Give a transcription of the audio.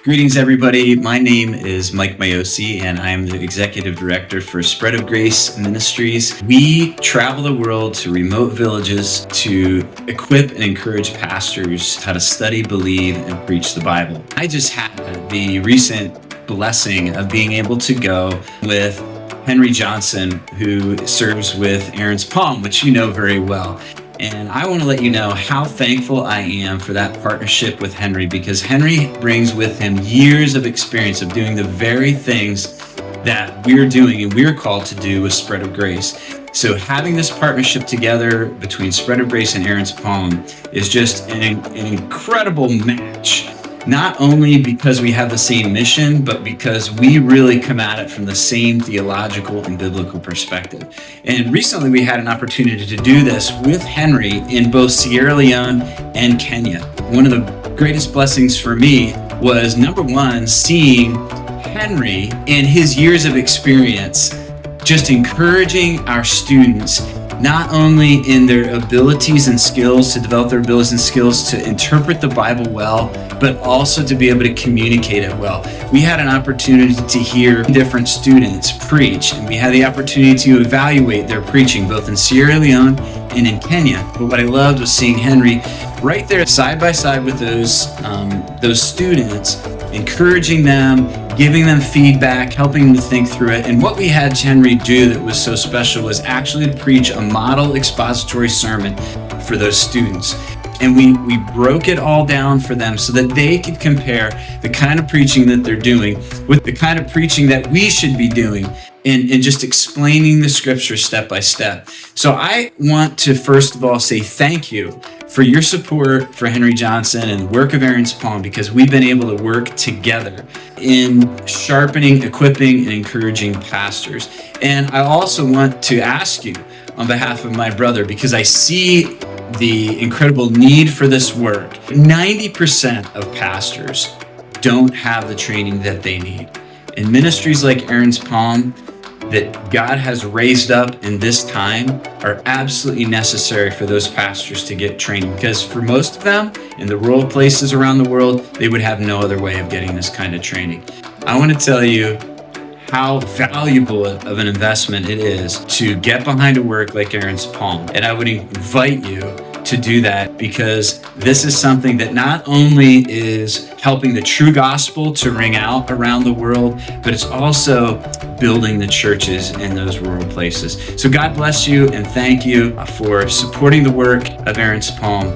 Greetings, everybody. My name is Mike Mayosi, and I am the Executive Director for Spread of Grace Ministries. We travel the world to remote villages to equip and encourage pastors how to study, believe, and preach the Bible. I just had the recent blessing of being able to go with Henry Johnson, who serves with Aaron's Palm, which you know very well. And I want to let you know how thankful I am for that partnership with Henry, because Henry brings with him years of experience of doing the very things that we're doing and we're called to do with Spread of Grace. So having this partnership together between Spread of Grace and Aaron's Palm is just an incredible match. Not only because we have the same mission, but because we really come at it from the same theological and biblical perspective. And recently we had an opportunity to do this with Henry in both Sierra Leone and Kenya. One of the greatest blessings for me was, number one, seeing Henry and his years of experience just encouraging our students not only in their abilities and skills, to develop their abilities and skills to interpret the Bible well, but also to be able to communicate it well. We had an opportunity to hear different students preach, and we had the opportunity to evaluate their preaching, both in Sierra Leone and in Kenya. But what I loved was seeing Henry right there side by side with those students, encouraging them, giving them feedback, helping them to think through it. And what we had Henry do that was so special was actually to preach a model expository sermon for those students. And we broke it all down for them so that they could compare the kind of preaching that they're doing with the kind of preaching that we should be doing, and just explaining the scripture step by step. So I want to first of all say thank you for your support for Henry Johnson and the work of Aaron's Palm, because we've been able to work together in sharpening, equipping, and encouraging pastors. And I also want to ask you on behalf of my brother, because I see the incredible need for this work. 90% of pastors don't have the training that they need. And ministries like Aaron's Palm that God has raised up in this time are absolutely necessary for those pastors to get training, because for most of them in the rural places around the world, they would have no other way of getting this kind of training. I want to tell you how valuable of an investment it is to get behind a work like Aaron's Palm. And I would invite you to do that, because this is something that not only is helping the true gospel to ring out around the world, but it's also building the churches in those rural places. So God bless you, and thank you for supporting the work of Aaron's Palm.